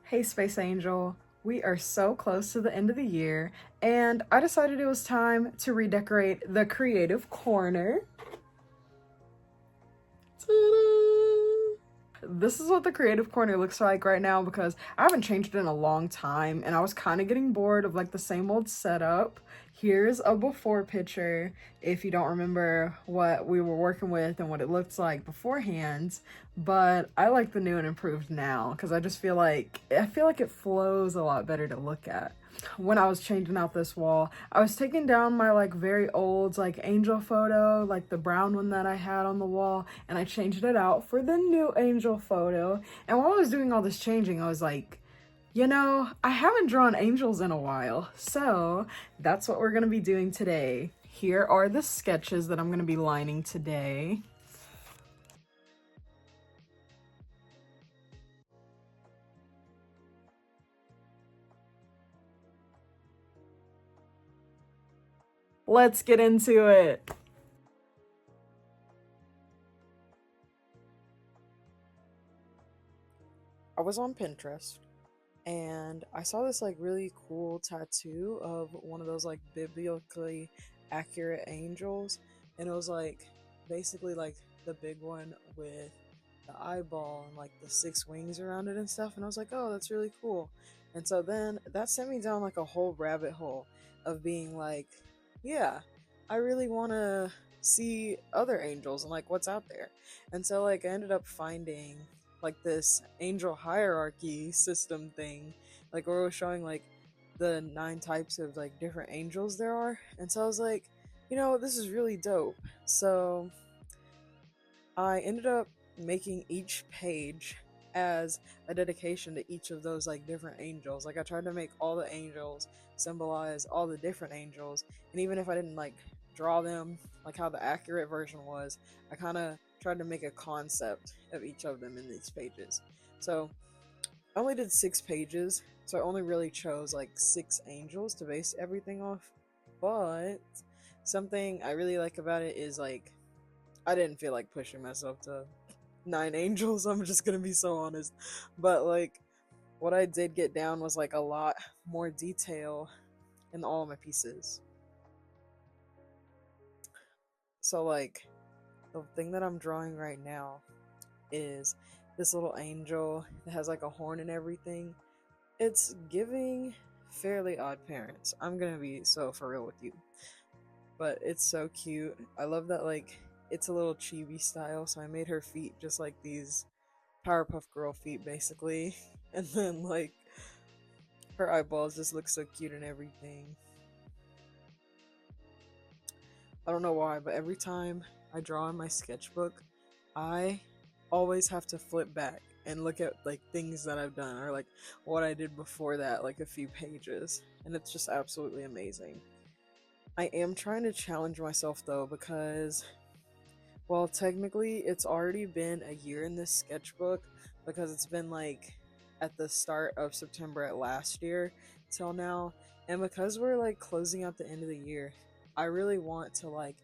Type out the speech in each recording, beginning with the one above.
Hey, Space Angel. We are so close to the end of the year, and I decided it was time to redecorate the creative corner. Ta-da! This is what the creative corner looks like right now because I haven't changed it in a long time and I was kind of getting bored of like the same old setup. Here's a before picture if you don't remember what we were working with and what it looked like beforehand, but I like the new and improved now because I feel like it flows a lot better to look at. When I was changing out this wall, I was taking down my like very old like angel photo, like the brown one that I had on the wall, and I changed it out for the new angel photo. And while I was doing all this changing, I was like, I haven't drawn angels in a while. So that's what we're gonna be doing today. Here are the sketches that I'm gonna be lining today. Let's get into it. I was on Pinterest and I saw this like really cool tattoo of one of those like biblically accurate angels, and it was like basically like the big one with the eyeball and like the six wings around it and stuff, and I was like, oh, that's really cool. And so then that sent me down like a whole rabbit hole of being like, yeah, I really want to see other angels and like what's out there. And so like I ended up finding like this angel hierarchy system thing, like where it was showing like the 9 types of like different angels there are. And so I was like, this is really dope. So I ended up making each page as a dedication to each of those like different angels. Like I tried to make all the angels symbolize all the different angels, and even if I didn't like draw them like how the accurate version was, I kind of tried to make a concept of each of them in these pages. So I only did 6 pages, so I only really chose like 6 angels to base everything off. But something I really like about it is like I didn't feel like pushing myself to 9 angels. I'm just gonna be so honest. But like what I did get down was like a lot more detail in all of my pieces. So like the thing that I'm drawing right now is this little angel that has like a horn and everything. It's giving Fairly Odd Parents. I'm gonna be so for real with you. But it's so cute. I love that like it's a little chibi style, so I made her feet just like these Powerpuff Girl feet basically. And then like her eyeballs just look so cute and everything. I don't know why, but every time I draw in my sketchbook, I always have to flip back and look at like things that I've done or like what I did before that, like a few pages. And it's just absolutely amazing. I am trying to challenge myself though, because well, technically, it's already been a year in this sketchbook because it's been like at the start of September at last year till now. And because we're like closing out the end of the year, I really want to like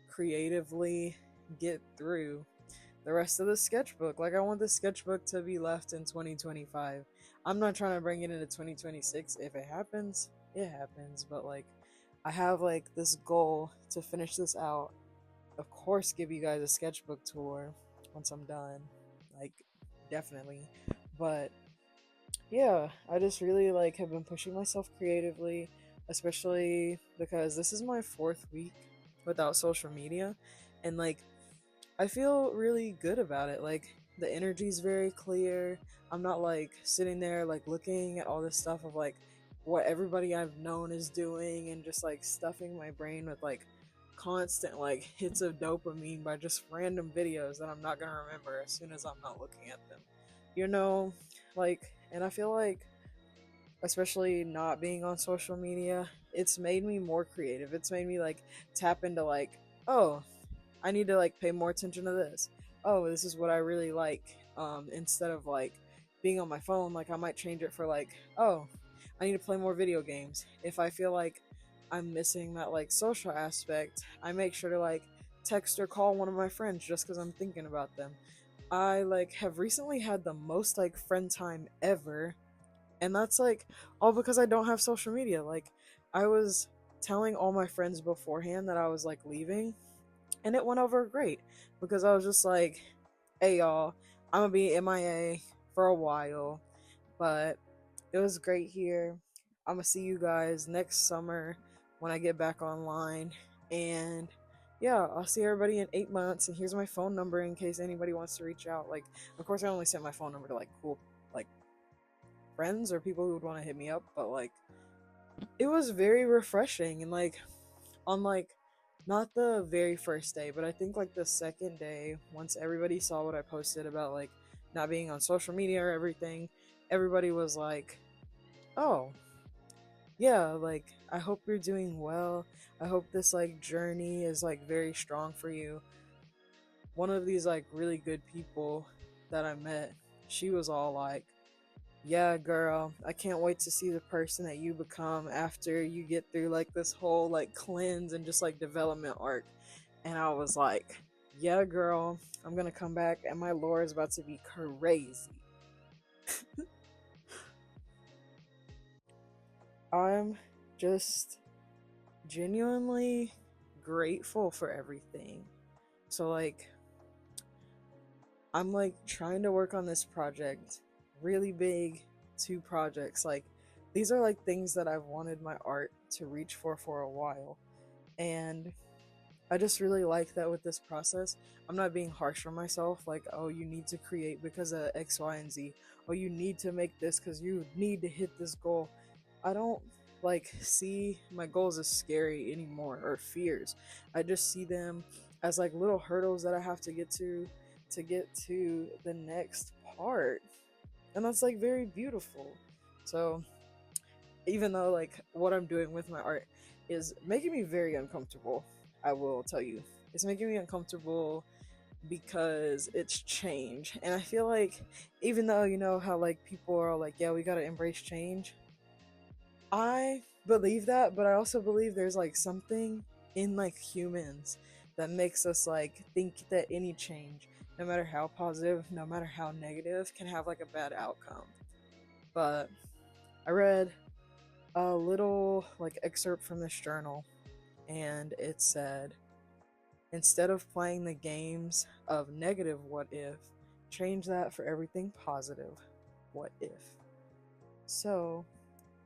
creatively get through the rest of the sketchbook. Like, I want the sketchbook to be left in 2025. I'm not trying to bring it into 2026. If it happens, it happens. But like, I have like this goal to finish this out, of course, give you guys a sketchbook tour once I'm done, like definitely. But yeah, I just really like have been pushing myself creatively, especially because this is my 4th week without social media, and like I feel really good about it. Like the energy's very clear. I'm not like sitting there like looking at all this stuff of like what everybody I've known is doing and just like stuffing my brain with like constant like hits of dopamine by just random videos that I'm not gonna remember as soon as I'm not looking at them. You know, like, and I feel like especially not being on social media, it's made me more creative. It's made me like tap into like, oh, I need to like pay more attention to this. Oh, this is what I really like. Instead of like being on my phone, like I might change it for like, oh, I need to play more video games. If I feel like I'm missing that like social aspect, I make sure to like text or call one of my friends just because I'm thinking about them. I like have recently had the most like friend time ever And that's like all because I don't have social media. Like, I was telling all my friends beforehand that I was like leaving, and it went over great because I was just like, hey y'all, I'm gonna be MIA for a while, but it was great here. I'm gonna see you guys next summer when I get back online. And yeah, I'll see everybody in 8 months. And here's my phone number in case anybody wants to reach out. Like, of course, I only sent my phone number to like cool, like friends or people who would want to hit me up. But like, it was very refreshing. And like, on like, not the very first day, but I think like the second day, once everybody saw what I posted about like not being on social media or everything, everybody was like, oh, yeah, like I hope you're doing well. I hope this like journey is like very strong for you. One of these like really good people that I met, she was all like, yeah, girl, I can't wait to see the person that you become after you get through like this whole like cleanse and just like development arc. And I was like, yeah, girl, I'm gonna come back and my lore is about to be crazy. I'm just genuinely grateful for everything. So like, I'm like trying to work on this project, really big, two projects. Like, these are like things that I've wanted my art to reach for a while. And I just really like that with this process. I'm not being harsh on myself, like, oh, you need to create because of X, Y, and Z. Oh, you need to make this because you need to hit this goal. I don't like see my goals as scary anymore or fears. I just see them as like little hurdles that I have to get to the next part. And that's like very beautiful. So even though like what I'm doing with my art is making me very uncomfortable, I will tell you. It's making me uncomfortable because it's change. And I feel like even though you know how like people are like, yeah, we gotta embrace change, I believe that, but I also believe there's like something in like humans that makes us like think that any change, no matter how positive, no matter how negative, can have like a bad outcome. But I read a little like excerpt from this journal, and it said, instead of playing the games of negative what if, change that for everything positive what if. So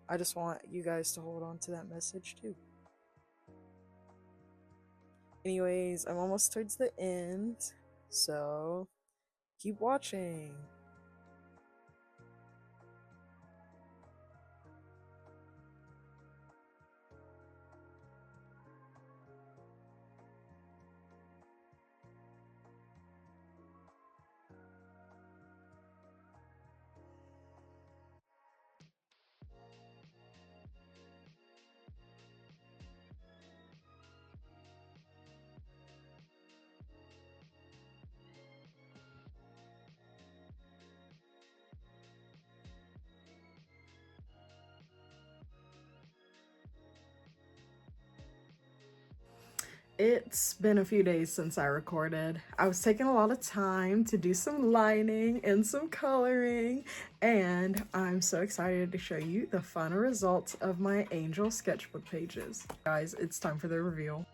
I just want you guys to hold on to that message too. Anyways, I'm almost towards the end, so keep watching. It's been a few days since I recorded. I was taking a lot of time to do some lighting and some coloring, and I'm so excited to show you the final results of my angel sketchbook pages. Guys, it's time for the reveal.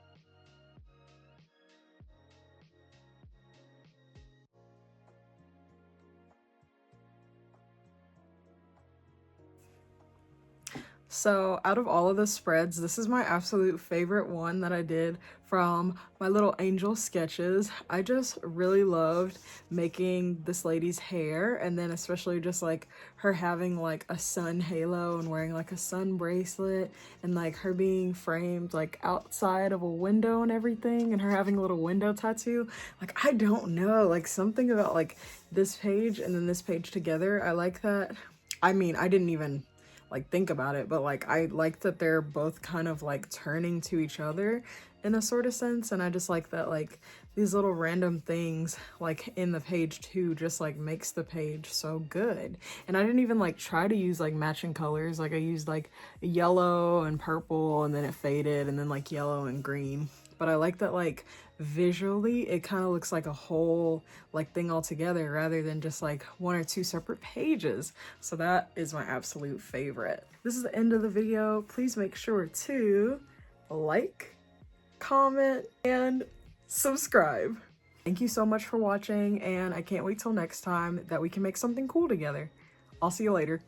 So out of all of the spreads, this is my absolute favorite one that I did from my little angel sketches. I just really loved making this lady's hair, and then especially just like her having like a sun halo and wearing like a sun bracelet, and like her being framed like outside of a window and everything, and her having a little window tattoo. Like, I don't know, like something about like this page and then this page together. I like that. I mean, I didn't even like think about it, but like I like that they're both kind of like turning to each other in a sort of sense. And I just like that like these little random things like in the page too just like makes the page so good. And I didn't even like try to use like matching colors. Like I used like yellow and purple, and then it faded, and then like yellow and green. but I like that like visually it kind of looks like a whole like thing all together rather than just like one or two separate pages. So that is my absolute favorite. This is the end of the video. Please make sure to like, comment, and subscribe. Thank you so much for watching, and I can't wait till next time that we can make something cool together. I'll see you later.